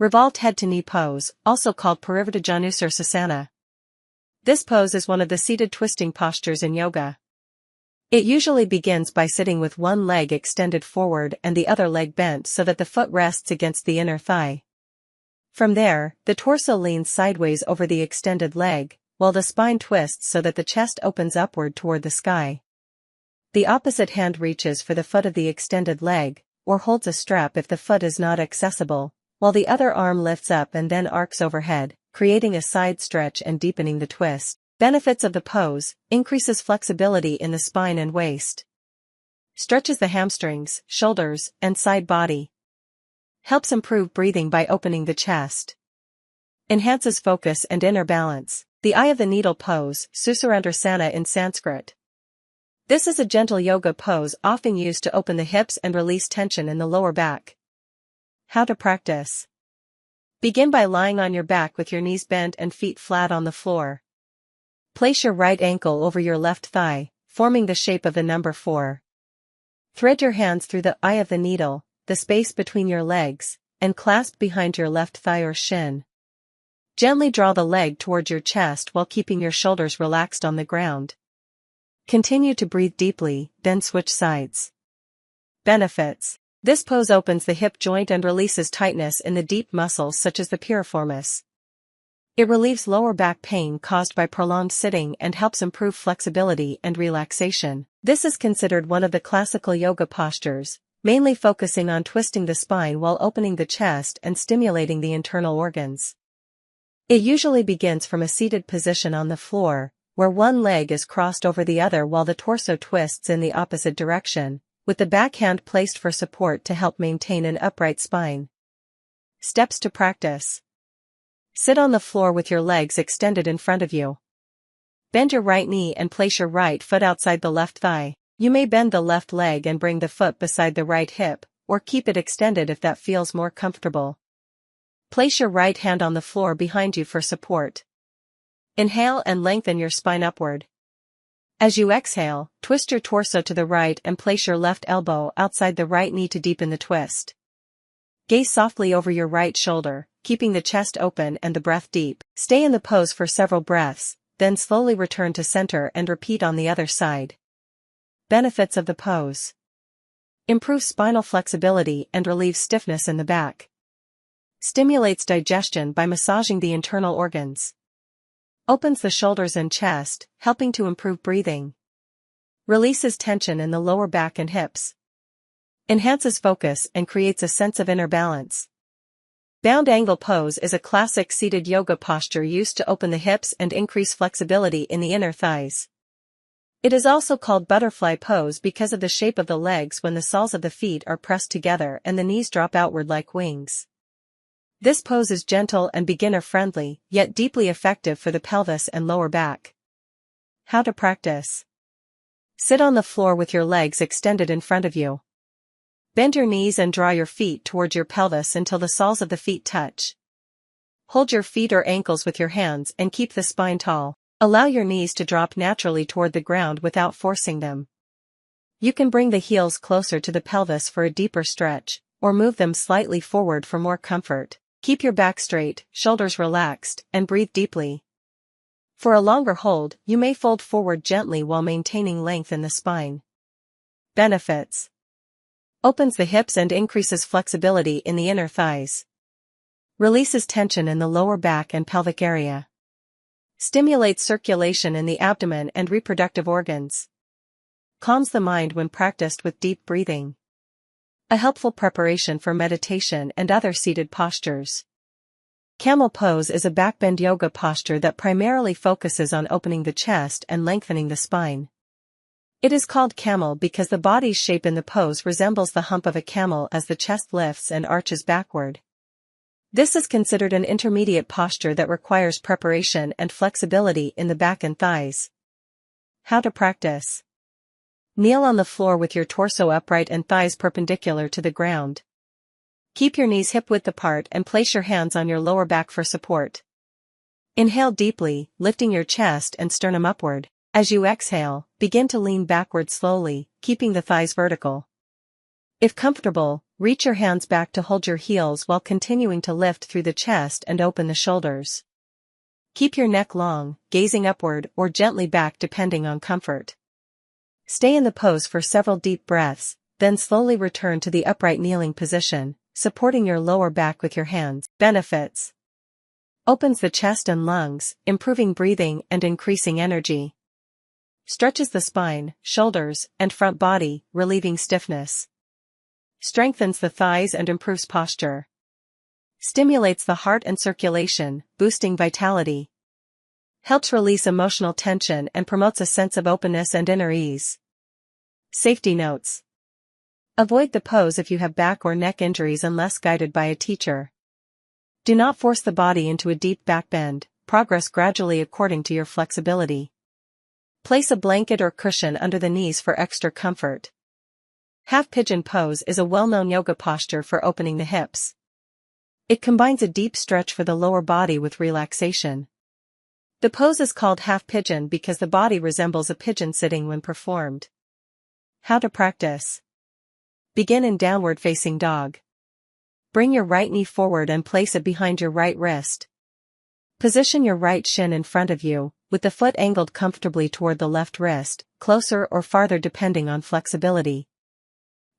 Revolved head to knee pose, also called Parivrtta Janusirsasana. This pose is one of the seated twisting postures in yoga. It usually begins by sitting with one leg extended forward and the other leg bent so that the foot rests against the inner thigh. From there, the torso leans sideways over the extended leg, while the spine twists so that the chest opens upward toward the sky. The opposite hand reaches for the foot of the extended leg, or holds a strap if the foot is not accessible, while the other arm lifts up and then arcs overhead, creating a side stretch and deepening the twist. Benefits of the pose: increases flexibility in the spine and waist. Stretches the hamstrings, shoulders, and side body. Helps improve breathing by opening the chest. Enhances focus and inner balance. The eye of the needle pose, Susarandrasana in Sanskrit. This is a gentle yoga pose often used to open the hips and release tension in the lower back. How to practice. Begin by lying on your back with your knees bent and feet flat on the floor. Place your right ankle over your left thigh, forming the shape of the number 4. Thread your hands through the eye of the needle, the space between your legs, and clasp behind your left thigh or shin. Gently draw the leg towards your chest while keeping your shoulders relaxed on the ground. Continue to breathe deeply, then switch sides. Benefits. This pose opens the hip joint and releases tightness in the deep muscles such as the piriformis. It relieves lower back pain caused by prolonged sitting and helps improve flexibility and relaxation. This is considered one of the classical yoga postures, mainly focusing on twisting the spine while opening the chest and stimulating the internal organs. It usually begins from a seated position on the floor, where one leg is crossed over the other while the torso twists in the opposite direction, with the back hand placed for support to help maintain an upright spine. Steps to practice. Sit on the floor with your legs extended in front of you. Bend your right knee and place your right foot outside the left thigh. You may bend the left leg and bring the foot beside the right hip, or keep it extended if that feels more comfortable. Place your right hand on the floor behind you for support. Inhale and lengthen your spine upward. As you exhale, twist your torso to the right and place your left elbow outside the right knee to deepen the twist. Gaze softly over your right shoulder, keeping the chest open and the breath deep. Stay in the pose for several breaths, then slowly return to center and repeat on the other side. Benefits of the pose. Improves spinal flexibility and relieves stiffness in the back. Stimulates digestion by massaging the internal organs. Opens the shoulders and chest, helping to improve breathing. Releases tension in the lower back and hips. Enhances focus and creates a sense of inner balance. Bound angle pose is a classic seated yoga posture used to open the hips and increase flexibility in the inner thighs. It is also called butterfly pose because of the shape of the legs when the soles of the feet are pressed together and the knees drop outward like wings. This pose is gentle and beginner-friendly, yet deeply effective for the pelvis and lower back. How to practice. Sit on the floor with your legs extended in front of you. Bend your knees and draw your feet towards your pelvis until the soles of the feet touch. Hold your feet or ankles with your hands and keep the spine tall. Allow your knees to drop naturally toward the ground without forcing them. You can bring the heels closer to the pelvis for a deeper stretch, or move them slightly forward for more comfort. Keep your back straight, shoulders relaxed, and breathe deeply. For a longer hold, you may fold forward gently while maintaining length in the spine. Benefits. Opens the hips and increases flexibility in the inner thighs. Releases tension in the lower back and pelvic area. Stimulates circulation in the abdomen and reproductive organs. Calms the mind when practiced with deep breathing. A helpful preparation for meditation and other seated postures. Camel pose is a backbend yoga posture that primarily focuses on opening the chest and lengthening the spine. It is called camel because the body's shape in the pose resembles the hump of a camel as the chest lifts and arches backward. This is considered an intermediate posture that requires preparation and flexibility in the back and thighs. How to practice. Kneel on the floor with your torso upright and thighs perpendicular to the ground. Keep your knees hip-width apart and place your hands on your lower back for support. Inhale deeply, lifting your chest and sternum upward. As you exhale, begin to lean backward slowly, keeping the thighs vertical. If comfortable, Reach your hands back to hold your heels while continuing to lift through the chest and open the shoulders. Keep your neck long, gazing upward or gently back depending on comfort. Stay in the pose for several deep breaths, then slowly return to the upright kneeling position, supporting your lower back with your hands. Benefits: opens the chest and lungs, improving breathing and increasing energy. Stretches the spine, shoulders, and front body, relieving stiffness. Strengthens the thighs and improves posture. Stimulates the heart and circulation, boosting vitality. Helps release emotional tension and promotes a sense of openness and inner ease. Safety notes: avoid the pose if you have back or neck injuries unless guided by a teacher. Do not force the body into a deep back bend, progress gradually according to your flexibility. Place a blanket or cushion under the knees for extra comfort. Half pigeon pose is a well-known yoga posture for opening the hips. It combines a deep stretch for the lower body with relaxation. The pose is called half pigeon because the body resembles a pigeon sitting when performed. How to practice: begin in downward facing dog. Bring your right knee forward and place it behind your right wrist. Position your right shin in front of you, with the foot angled comfortably toward the left wrist, closer or farther depending on flexibility.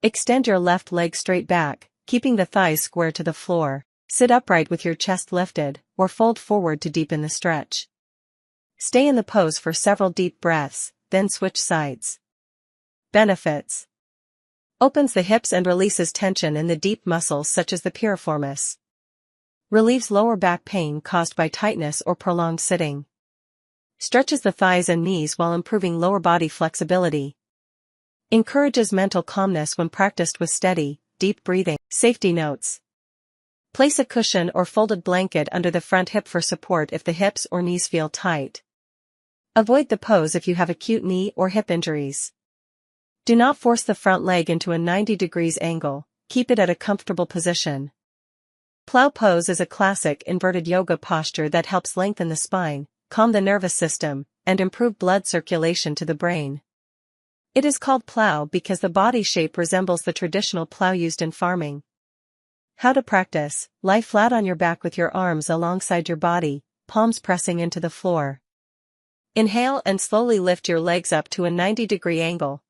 Extend your left leg straight back, keeping the thighs square to the floor. Sit upright with your chest lifted, or fold forward to deepen the stretch. Stay in the pose for several deep breaths, then switch sides. Benefits: opens the hips and releases tension in the deep muscles such as the piriformis. Relieves lower back pain caused by tightness or prolonged sitting. Stretches the thighs and knees while improving lower body flexibility. Encourages mental calmness when practiced with steady, deep breathing. Safety notes: place a cushion or folded blanket under the front hip for support if the hips or knees feel tight. Avoid the pose if you have acute knee or hip injuries. Do not force the front leg into a 90 degrees angle, keep it at a comfortable position. Plow pose is a classic inverted yoga posture that helps lengthen the spine, calm the nervous system, and improve blood circulation to the brain. It is called plow because the body shape resembles the traditional plow used in farming. How to practice: lie flat on your back with your arms alongside your body, palms pressing into the floor. Inhale and slowly lift your legs up to a 90-degree angle.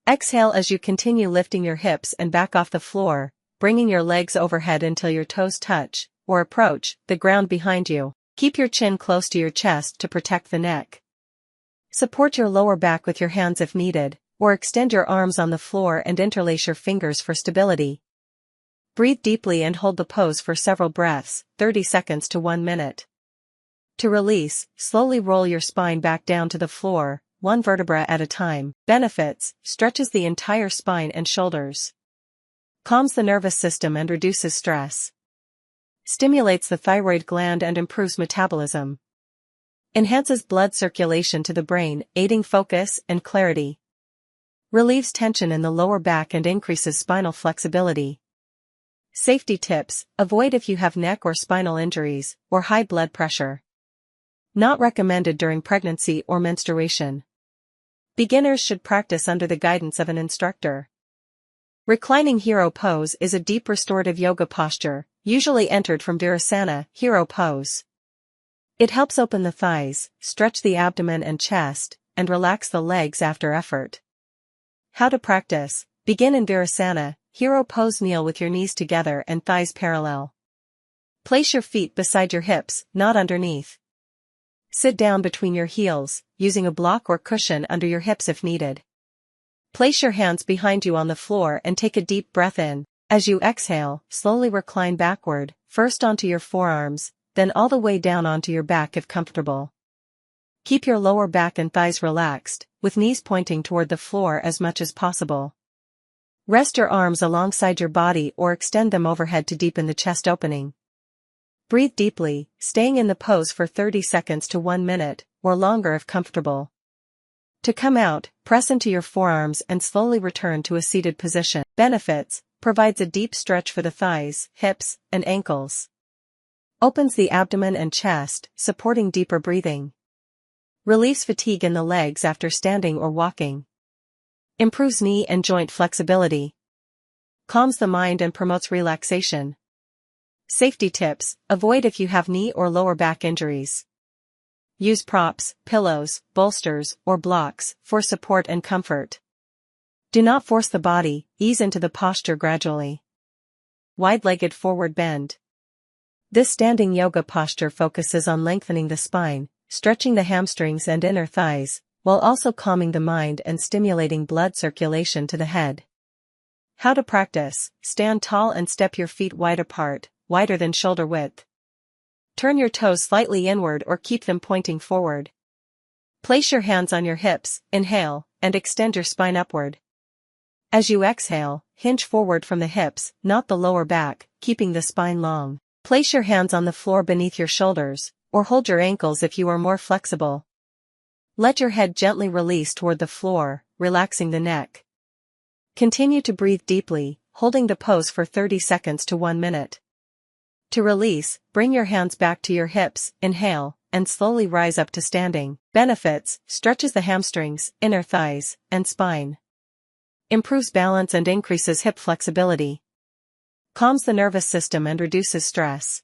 Exhale as you continue lifting your hips and back off the floor, bringing your legs overhead until your toes touch, or approach, the ground behind you. Keep your chin close to your chest to protect the neck. Support your lower back with your hands if needed, or extend your arms on the floor and interlace your fingers for stability. Breathe deeply and hold the pose for several breaths, 30 seconds to 1 minute. To release, slowly roll your spine back down to the floor, one vertebra at a time. Benefits: stretches the entire spine and shoulders. Calms the nervous system and reduces stress. Stimulates the thyroid gland and improves metabolism. Enhances blood circulation to the brain, aiding focus and clarity. Relieves tension in the lower back and increases spinal flexibility. Safety tips: avoid if you have neck or spinal injuries, or high blood pressure. Not recommended during pregnancy or menstruation. Beginners should practice under the guidance of an instructor. Reclining hero pose is a deep restorative yoga posture, usually entered from Virasana, hero pose. It helps open the thighs, stretch the abdomen and chest, and relax the legs after effort. How to practice: begin in Virasana, hero pose. Kneel with your knees together and thighs parallel. Place your feet beside your hips, not underneath. Sit down between your heels, using a block or cushion under your hips if needed. Place your hands behind you on the floor and take a deep breath in. As you exhale, slowly recline backward, first onto your forearms, then all the way down onto your back if comfortable. Keep your lower back and thighs relaxed, with knees pointing toward the floor as much as possible. Rest your arms alongside your body or extend them overhead to deepen the chest opening. Breathe deeply, staying in the pose for 30 seconds to 1 minute, or longer if comfortable. To come out, press into your forearms and slowly return to a seated position. Benefits: provides a deep stretch for the thighs, hips, and ankles. Opens the abdomen and chest, supporting deeper breathing. Relieves fatigue in the legs after standing or walking. Improves knee and joint flexibility. Calms the mind and promotes relaxation. Safety tips: avoid if you have knee or lower back injuries. Use props, pillows, bolsters, or blocks for support and comfort. Do not force the body, ease into the posture gradually. Wide-legged forward bend. This standing yoga posture focuses on lengthening the spine, stretching the hamstrings and inner thighs, while also calming the mind and stimulating blood circulation to the head. How to practice: stand tall and step your feet wide apart, wider than shoulder width. Turn your toes slightly inward or keep them pointing forward. Place your hands on your hips, inhale, and extend your spine upward. As you exhale, hinge forward from the hips, not the lower back, keeping the spine long. Place your hands on the floor beneath your shoulders, or hold your ankles if you are more flexible. Let your head gently release toward the floor, relaxing the neck. Continue to breathe deeply, holding the pose for 30 seconds to 1 minute. To release, bring your hands back to your hips, inhale, and slowly rise up to standing. Benefits: stretches the hamstrings, inner thighs, and spine. Improves balance and increases hip flexibility. Calms the nervous system and reduces stress.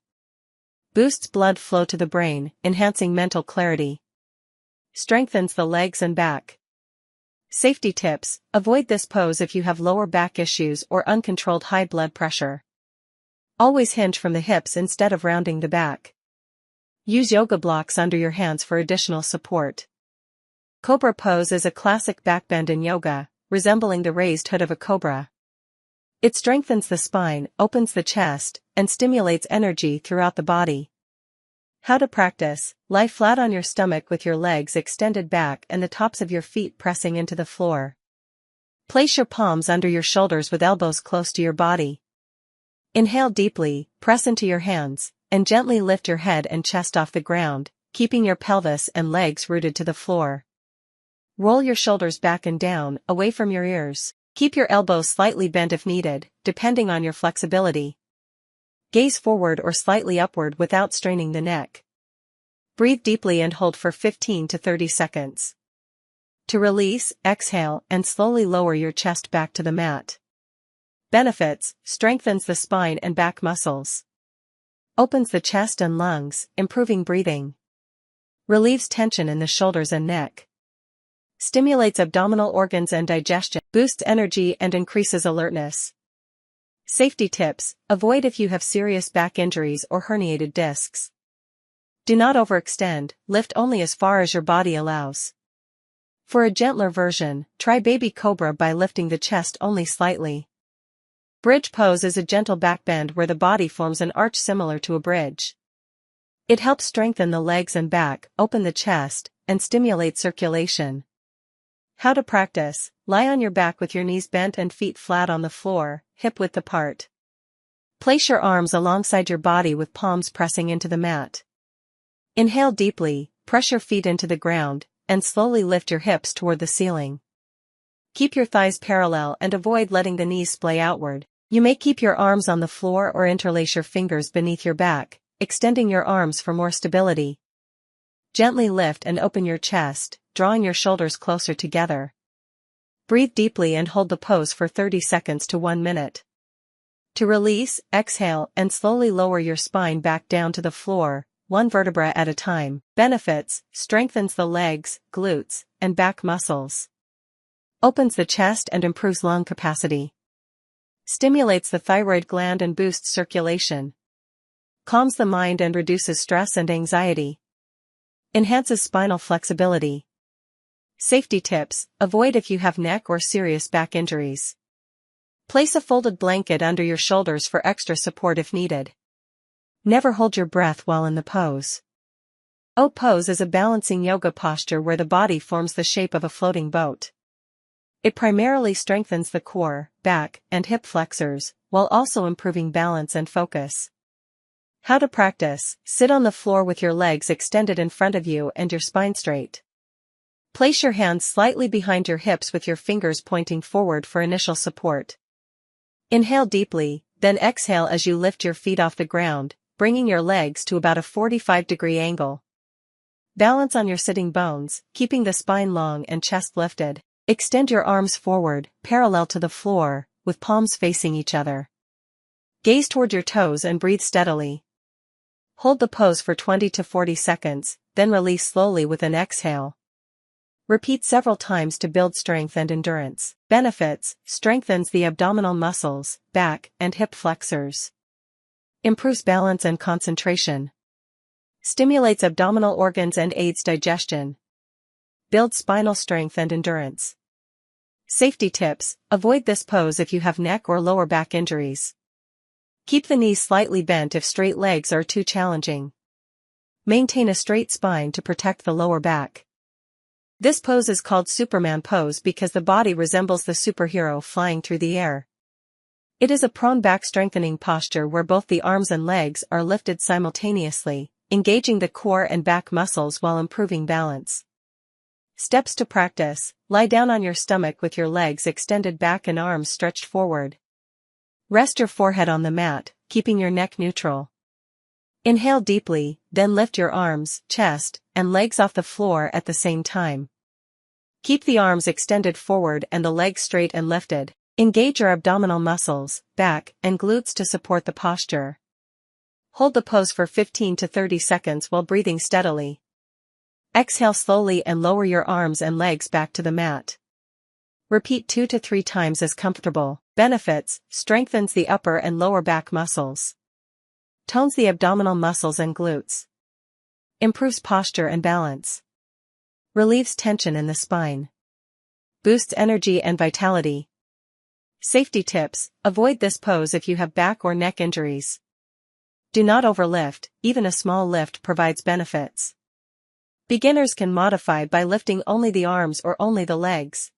Boosts blood flow to the brain, enhancing mental clarity. Strengthens the legs and back. Safety tips: avoid this pose if you have lower back issues or uncontrolled high blood pressure. Always hinge from the hips instead of rounding the back. Use yoga blocks under your hands for additional support. Cobra pose is a classic backbend in yoga, resembling the raised hood of a cobra. It strengthens the spine, opens the chest, and stimulates energy throughout the body. How to practice: lie flat on your stomach with your legs extended back and the tops of your feet pressing into the floor. Place your palms under your shoulders with elbows close to your body. Inhale deeply, press into your hands, and gently lift your head and chest off the ground, keeping your pelvis and legs rooted to the floor. Roll your shoulders back and down, away from your ears. Keep your elbows slightly bent if needed, depending on your flexibility. Gaze forward or slightly upward without straining the neck. Breathe deeply and hold for 15 to 30 seconds. To release, exhale and slowly lower your chest back to the mat. Benefits: strengthens the spine and back muscles. Opens the chest and lungs, improving breathing. Relieves tension in the shoulders and neck. Stimulates abdominal organs and digestion. Boosts energy and increases alertness. Safety tips: avoid if you have serious back injuries or herniated discs. Do not overextend, lift only as far as your body allows. For a gentler version, try Baby Cobra by lifting the chest only slightly. Bridge pose is a gentle backbend where the body forms an arch similar to a bridge. It helps strengthen the legs and back, open the chest, and stimulate circulation. How to practice: lie on your back with your knees bent and feet flat on the floor, hip-width apart. Place your arms alongside your body with palms pressing into the mat. Inhale deeply, press your feet into the ground, and slowly lift your hips toward the ceiling. Keep your thighs parallel and avoid letting the knees splay outward. You may keep your arms on the floor or interlace your fingers beneath your back, extending your arms for more stability. Gently lift and open your chest, drawing your shoulders closer together. Breathe deeply and hold the pose for 30 seconds to 1 minute. To release, exhale and slowly lower your spine back down to the floor, one vertebra at a time. Benefits: strengthens the legs, glutes, and back muscles. Opens the chest and improves lung capacity. Stimulates the thyroid gland and boosts circulation. Calms the mind and reduces stress and anxiety. Enhances spinal flexibility. Safety tips: avoid if you have neck or serious back injuries. Place a folded blanket under your shoulders for extra support if needed. Never hold your breath while in the pose. O pose is a balancing yoga posture where the body forms the shape of a floating boat. It primarily strengthens the core, back, and hip flexors, while also improving balance and focus. How to practice: sit on the floor with your legs extended in front of you and your spine straight. Place your hands slightly behind your hips with your fingers pointing forward for initial support. Inhale deeply, then exhale as you lift your feet off the ground, bringing your legs to about a 45-degree angle. Balance on your sitting bones, keeping the spine long and chest lifted. Extend your arms forward, parallel to the floor, with palms facing each other. Gaze toward your toes and breathe steadily. Hold the pose for 20 to 40 seconds, then release slowly with an exhale. Repeat several times to build strength and endurance. Benefits: strengthens the abdominal muscles, back, and hip flexors. Improves balance and concentration. Stimulates abdominal organs and aids digestion. Builds spinal strength and endurance. Safety tips: avoid this pose if you have neck or lower back injuries. Keep the knees slightly bent if straight legs are too challenging. Maintain a straight spine to protect the lower back. This pose is called Superman pose because the body resembles the superhero flying through the air. It is a prone back strengthening posture where both the arms and legs are lifted simultaneously, engaging the core and back muscles while improving balance. Steps to practice: lie down on your stomach with your legs extended back and arms stretched forward. Rest your forehead on the mat, keeping your neck neutral. Inhale deeply, then lift your arms, chest, and legs off the floor at the same time. Keep the arms extended forward and the legs straight and lifted. Engage your abdominal muscles, back, and glutes to support the posture. Hold the pose for 15 to 30 seconds while breathing steadily. Exhale slowly and lower your arms and legs back to the mat. Repeat 2 to 3 times as comfortable. Benefits: strengthens the upper and lower back muscles. Tones the abdominal muscles and glutes. Improves posture and balance. Relieves tension in the spine. Boosts energy and vitality. Safety tips: avoid this pose if you have back or neck injuries. Do not overlift, even a small lift provides benefits. Beginners can modify by lifting only the arms or only the legs.